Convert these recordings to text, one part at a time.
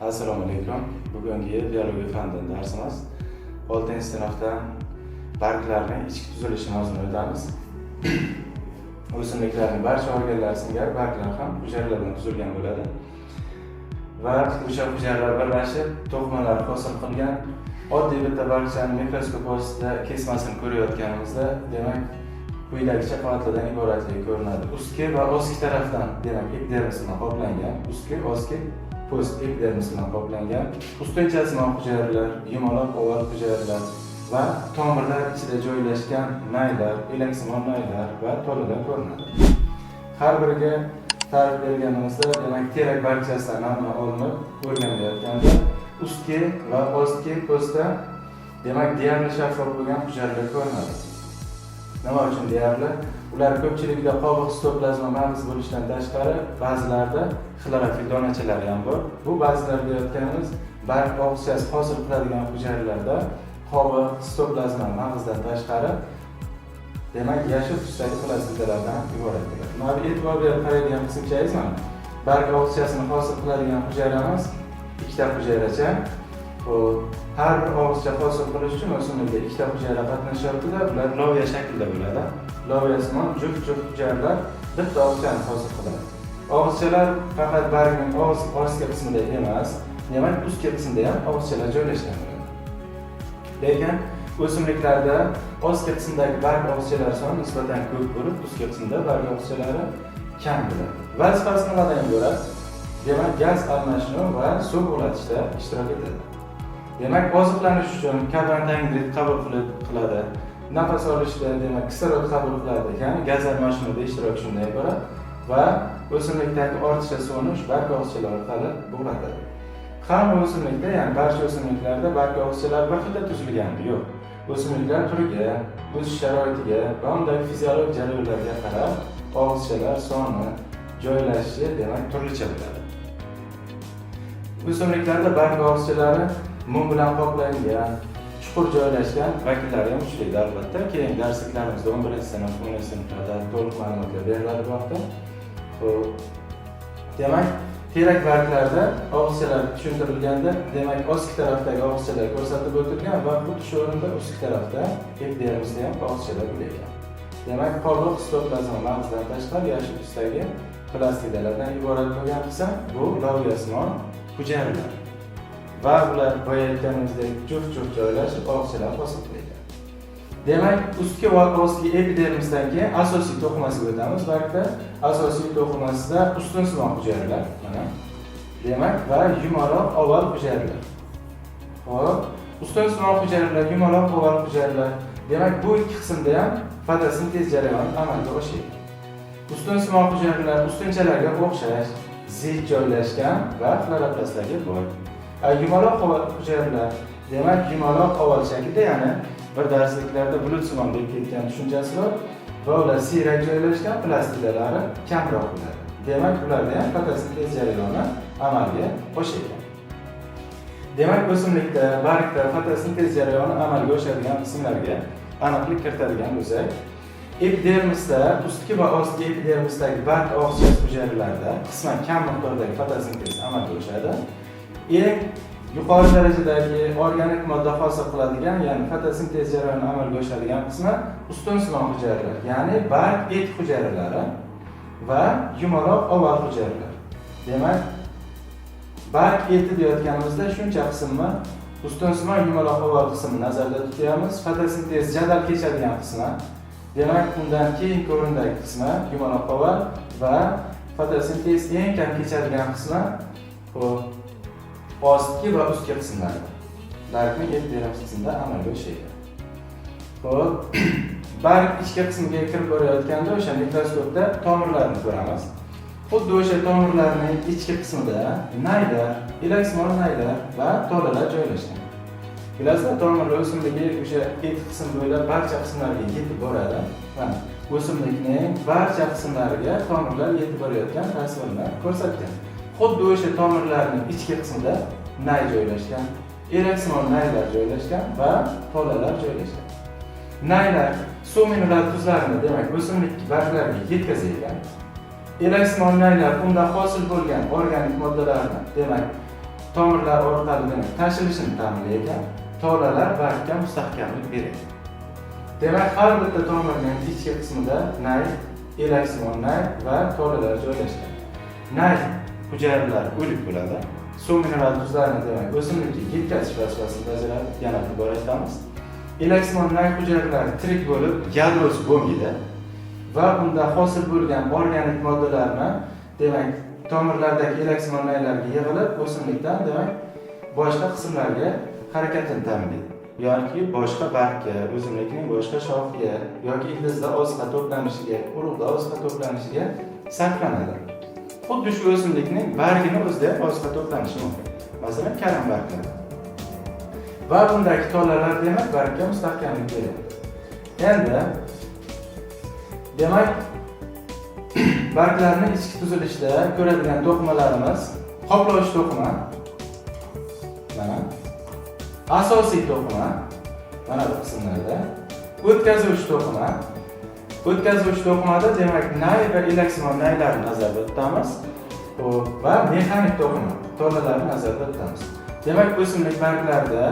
Assalomu alaykum. Bugungi biologiya fani darsimiz 6-sinfda barglarning ichki tuzilishi mavzusini o'tamiz. O'simliklarning barcha organlari singari barglar ham hujayralardan tuzilgan bo'ladi. Va o'sha hujayralar birlashib to'qimalar hosil qilgan oddiy bitta bargchani mikroskop ostida kesmasini ko'rayotganimizda, demak, quyidagicha qavatlardan iboratligi ko'rinadi. Ustki va ostki tarafdan, demak, epidermis bilan qoplangan, ustki, ostki post epidermis bilan qoplangan ustunchasimon hujayralar, yumaloq oval hujayralar va tomirlar ichida joylashgan naylar, elaksimon naylar va tolalar ko'rinadi. Har biriga ta'rif berganimizda, demak, terak bargchasidan namuna olinib o'rganilayotganda ustki va ostki postda, demak, deyarli shaffof bo'lgan hujayralar ko'rinadi. Nima uchun deyarli? Ular ko'pchiligida qobiq sitoplazma mag'iz bo'lishidan tashqari, ba'zilarida xlorofil donachalari ham bor. Bu ba'zilar deyotganimiz barg og'ushchasi hosil qiladigan hujayralarda qobiq sitoplazma mag'izdan tashqari, demak, yashil tusdagi plastikalardan iborat bo'ladi. Mana bu e'tibor berib qaraydigan qismchangiz mana. Barg og'ushchasini hosil qiladigan hujayramiz ikkita hujayracha. Har bir og'ushcha hosil qilish uchun o'simlikda ikkita hujayra qatnashyapti-da, ular loviya shaklida bo'ladi. Loviyasimon juft hujayralar bitta og'ushchani hosil qiladi. Og'ushchalar faqat bargning ostki qismida emas, demak, ustki qismida ham og'ushchalar joylashgan bo'ladi. Lekin o'simliklarda ostki qismdagi barg og'ushchalari soni nisbatan ko'p bo'lib, ustki qismda barg og'ushchalari kam bo'ladi. Vazifasi nimadan iborat? Demak, gaz almashinuv va suv ulatishda ishtirok etadi. Demak, oziqlanish uchun karbonat angidrid qabul qiladi. Nafas olishda, demak, kislorod qabul qiladi. Ya'ni gaz almashinuvida ishtirok shunday iborat va o'simlikdagi ortiqcha suvni barg og'ushchalari orqali bug'latadi. Hamma o'simlikda, ya'ni barcha o'simliklarda barg og'ushchalari bir xilda tuzilgani yo'q. O'simliklar turiga, o'sish sharoitiga va undagi fiziologik jarayonlarga qarab og'ushchalar soni, joylashishi, demak, turlicha bo'ladi. O'simliklarda barg og'ushchalari mum bilan qoplangan, chuqur joylashgan vakillari ham uchraydi albatta. Keyingi darsliklarimizda 11-sinf, 10-sinflarda to'liq ma'lumotlar beriladi bu haqda. Demak, terak barglarda og'ushchalar tushuntirilganda, demak, ostki tarafdagi og'ushchalar ko'rsatib o'tilgan va xuddi shu o'rinda ustki tarafda epidermisda ham og'ushchalar bo'lgan. Demak, qobiq sitoplazma mag'izdan tashqari yashil tusdagi plastikalardan iborat bo'lgan qism bu loviyasimon hujayralar. Va ular boya aytganimizdek juft joylashib og'ushchalar hosil qiladi. Demak, ustki va ostki epidermisdan keyin asosiy to'qimasiga o'tamiz. Bargda asosiy to'qimasida ustunsimon hujayralar, mana. Demak, va yumaloq oval hujayralar. Xo'p, ustunsimon hujayralar, yumaloq oval hujayralar. Demak, bu ikki qismda ham fotosintez jarayoni amalga oshadi. Ustunsimon hujayralar ustunchalarga o'xshash, zich joylashgan va xloroplastlarga boy. Yumaloq oval hujayralar, demak, yumaloq oval shaklda, ya'ni bir darsliklarda bulutsimon deb ketgan tushunchasi bor va ular siyrak joylashgan, plastilari kamroq bo'ladi. Demak, ularda ham fotosintez jarayoni amalga oshadi. Demak, o'simlikda, bargda fotosintez jarayoni amalga oshadigan qismlarga aniqlik kiritadigan bo'lsak, epidermisda, ustki va ostki epidermisdagi barg og'ushchasi hujayralarida qisman kam miqdordagi fotosintez amalga oshadi. Eng yuqori darajadagi organik modda hosil qiladigan, ya'ni fotosintez jarayoni amalga oshadigan qismi ustunsimon hujayralar, ya'ni barg et hujayralari va yumaloq oval hujayralar. Demak, barg eti deyotganimizda shuncha qismni, ustunsimon yumaloq oval qismini nazarda tutamiz. Fotosintez jadal kechadigan qismi, demak, undan keyingi o'rindagi qismi yumaloq oval va fotosintez eng kam kechadigan qismi ostki va ustki qismlarda. Bargning epidermis qismida amalga oshadi. Xo'p, barg ichki qismiga kirib borayotganda o'sha mikroskopda tomirlarni ko'ramiz. Xuddi o'sha tomirlarning ichki qismida naylar, elaksimon naylar va tolalar joylashgan. Bilasizlar, tomirlar o'simlikning o'sha et qismi bo'ylab barcha qismlariga yetib boradi. Mana o'simlikning barcha qismlariga tomirlar yetib borayotgan tasvirni ko'rsatgan. Xuddi o'sha tomirlarning ichki qismida nay joylashgan, elaksimon naylar joylashgan va tolalar joylashgan. Naylar suv mineral tuzlarini, demak, o'simlik barglariga yetkazadigan. Elaksimon naylar unda hosil bo'lgan organik moddalarni, demak, tomirlar orqali tashilishini ta'minlaydi. Tolalar bargga mustahkamlik beradi. Demak, har bitta tomirning ichki qismida nay, elaksimon nay va tolalar joylashgan. Nay hujayralar o'lik bo'ladi. Suv mineral tuzlarini demak o'simlikka yetkazish vazifasini bajaradi. Yana bir bor aytamiz. Elaksimon nay hujayralari tirik bo'lib, yadrosi bo'lmaydi va unda hosil bo'lgan organik moddalarni demak tomirlardagi elaksimon naylarga yig'ilib, o'simlikdan demak boshqa qismlarga harakatini ta'minlaydi. Yoki boshqa bargga, o'simlikning boshqa shoxiga yoki ildizda oziqa to'planishiga, urug'da oziqa to'planishiga sarflanadi. Xuddi shu o'simlikning bargini o'zida oziqa to'planishi mumkin. Masalan, karam barglar. Va bundagi tolalar demak bargga mustahkamlik beradi. Endi demak barglarning ichki tuzilishida ko'radigan to'qimalarimiz qoplovchi to'qima. Mana asosiy to'qima mana bu qismlarda, o'tkazuvchi to'qima. O'tkazuvchi to'qimada demak nay va elaksimon naylarni nazarda tutamiz va mexanik to'qima tolalarni nazarda tutamiz. Demak, o'simlik barglarida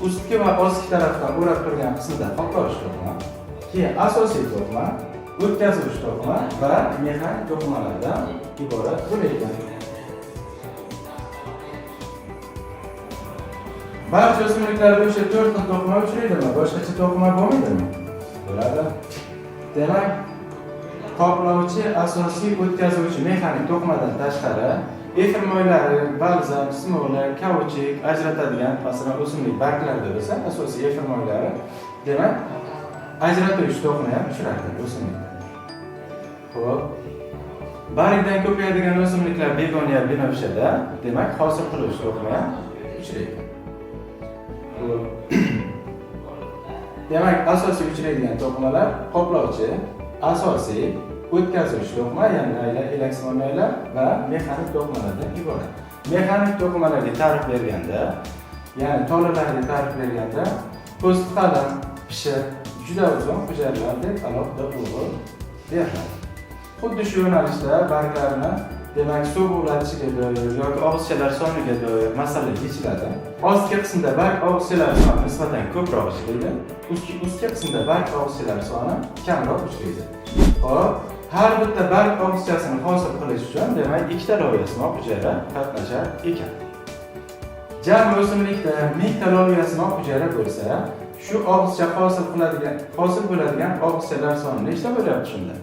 ustki va ostki tarafdan o'rab turgan qismda qoplovchi to'qima, keyin asosiy to'qima, o'tkazuvchi to'qima va mexanik to'qimalardan iborat bo'lgan. Barcha o'simliklarda o'sha 4 xil to'qima uchraydimi? Boshqacha to'qima bo'lmaydimi? Bo'ladi. Demak, qoplovchi, asosiy, o'tkazuvchi mexanik to'qimadan tashqari efir moylari, balzam, smolak, kauchuk ajratadigan, masalan, o'simlik barglarida bo'lsa, asosiy efir moylari, demak, ajratuvchi to'qima ham uchraydi o'simlikda. Xo'p. Bargdan ko'payadigan o'simliklar begonia binafshada, demak, hosil qiluvchi to'qima ham uchraydi. Demak, asosiy uchraydigan to'qimalar qoplovchi, asosiy, o'tkazuvchi to'qima, ya'ni naylar, elaksimon naylar va mexanik to'qimalardan iborat. Mexanik to'qimalarga ta'rif berganda, ya'ni tolalarga ta'rif berganda, po'st qalam, pishiq, juda uzun hujayralar deb alohida urg'u beriladi. Xuddi shu yo'nalishda barglarni demak suv ulatishiga doir yoki og'izchalar soniga doir masala yechiladi. Ostki qismda barg og'izchalari soni nisbatan ko'proq ishlaydi. Ustki qismda barg og'izchalari soni kamroq ishlaydi. Hop, har bitta barg og'izchasini hosil qilish uchun demak ikkita loviyasimon hujayra qatnashar ekan. Jami o'simlikda 1000 ta loviyasimon hujayra bo'lsa, shu og'izcha hosil bo'ladigan og'izchalar soni nechta bo'lyapti shunda?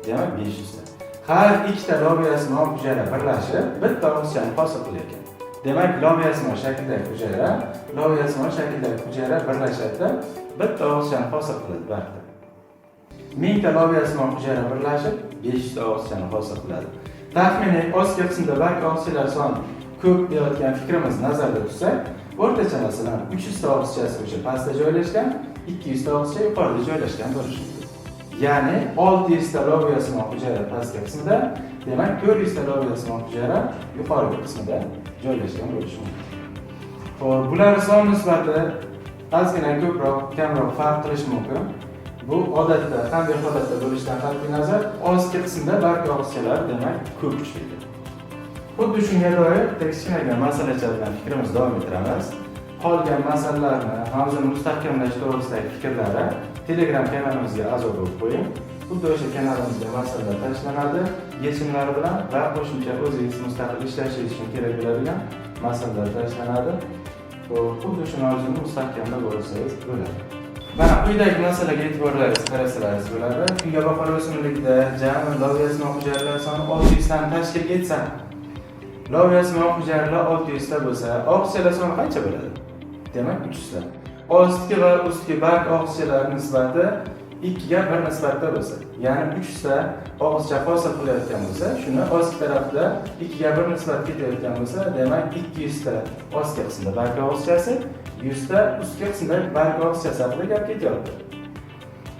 Demak 500 ta. Har ikkita loviyasimon hujayra birlashib bitta og'izchani hosil qilyapti. Demak, loviyasimon shakldagi hujayra birlashadi, bitta og'izchani hosil qiladi bargda. 1000 ta loviyasimon hujayra birlashib 500 ta og'izchani hosil qiladi. Taxminiy ostki qismda barg og'izchalari soni ko'p deyotgan fikrimiz nazarda tutsak, o'rtacha masalan 300 ta og'izchasi o'sha pastda joylashgan, 200 ta og'izcha yuqorida joylashgan bo'lishi mumkin. Ya'ni 600 ta loviyasimon hujayra pastki qismida, demak 400 ta loviyasimon hujayra yuqorgi qismida joylashgan bo'lishi mumkin. Xo'p, bular son nisbati ozgina ko'proq, kamroq farq qilishi mumkin. Bu odatda qanday holatda bo'lishidan qat'iy nazar, ostki qismda barg og'izchalari demak ko'p uchraydi. Xuddi shunga doir kichkina masalacha bilan fikrimizni davom ettiramiz. Qolgan masalalarni, mavzuni mustahkamlash to'g'risidagi fikrlarni Telegram kanalimizga a'zo bo'lib qo'ying. Xuddi o'sha kanalimizga masalalar tashlanadi, yechimlari bilan va qo'shimcha o'zingiz mustaqil ishlashingiz uchun kerak bo'ladigan masalalar tashlanadi. Xuddi shu mavzuni mustahkamlab olsangiz bo'ladi. Mana quyidagi masalaga e'tiborlaringizni qaratsangiz bo'ladi. Kunga bahor o'simlikda jami loviyasimon hujayralar soni 600 dan tashkil etsa, loviyasimon hujayralar 600 ta bo'lsa, og'izchalar soni qancha bo'ladi? Demak 300 ta. Ostki va ustki barg og'izchalar nisbati 2 ga 1 nisbatda bo'lsa, ya'ni 300 ta og'izcha hosil qilayotgan bo'lsa, shuni ostki tarafda 2 ga 1 nisbat ketayotgan bo'lsa, demak 200 ta ostki qismda barg og'izchasi, 100 ta ustki qismda barg og'izchasi haqida gap ketyapti.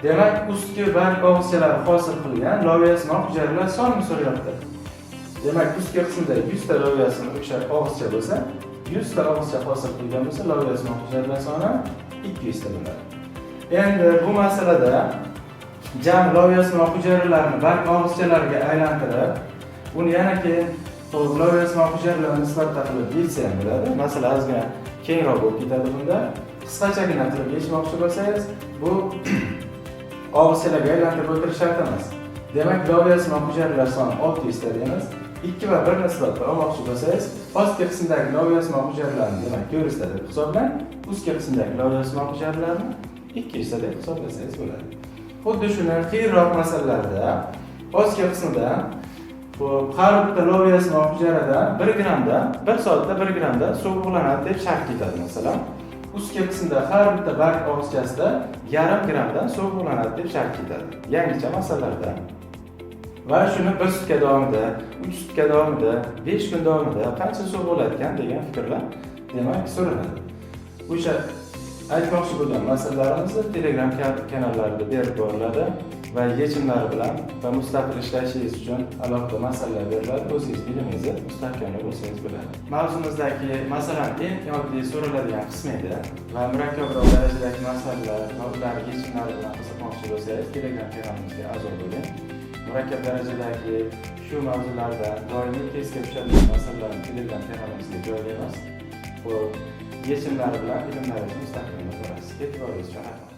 Demak, ustki barg og'izchalari hosil qilgan loviyasimon hujayralar sonini so'rayapti. Demak, ustki qismda 100 ta loviyasimon og'izcha bo'lsa, 100 ta og'izcha hosil qilgan bo'lsa, loviyasimon hujayralar soni 200 ta bo'ladi. Endi bu masalada jami loviyasimon hujayralarni barg og'izchalariga aylantirib, uni yana keyin Xo'p, loyiha ismi hujjatlarni nisbatan qilib yechsa ham bo'ladi. Masalan, ozgina kengroq bo'lib ketadi bunda. Qisqachagina qilib yechmoqchi bo'lsangiz, bu og'izchalarga aylantirib o'tirish shart emas. Demak, loyiha ismi hujjatlar soni 600 ta deymiz. 2 va 1 nisbatda olmoqchi bo'lsangiz, pastki qismdagi loyiha ismi hujjatlarni demak 400 ta deb hisoblang, ustki qismdagi loyiha ismi hujjatlarni 200 ta deb hisoblasangiz bo'ladi. Xuddi shuni qiyinroq masalalarda pastki qismida har bitta loyiha ismi hujjatdan 1 grammda, 1 soatda 1 grammda suv bug'lanadi deb shart ketadi masalan. Ustki qismda har bitta barg og'izchasida 0,5 grammdan suv bug'lanadi deb shart ketadi. Yangicha masalalarda. Va shuni 1 sutka davomida, 3 sutka davomida, 5 kun davomida qancha suv bo'ladigan degan fikrlar demak so'raladi. O'sha aytmoqchi bo'lgan masalalarimizni Telegram kanallarida berib boriladi va yechimlari bilan va mustaqil ishlashingiz uchun alohida masalalar beriladi. O'zingiz bilimingizda mustahkamlab bo'lsangiz bo'ladi. Mavzumizdagi masalan eng oddiy so'raladigan qismi edi va murakkabroq darajadagi masalalar va ularning yechimlari bilan qiziqmoqchi bo'lsangiz Telegram kanalimizga a'zo bo'ling. Murakkab darajadagi shu mavzularda doimiy testga tushadigan masalalarni Telegram kanalimizga joylaymiz. Bu yechimlari bilan bilimlaringizni mustahkamlab borasiz. E'tiboringiz uchun rahmat.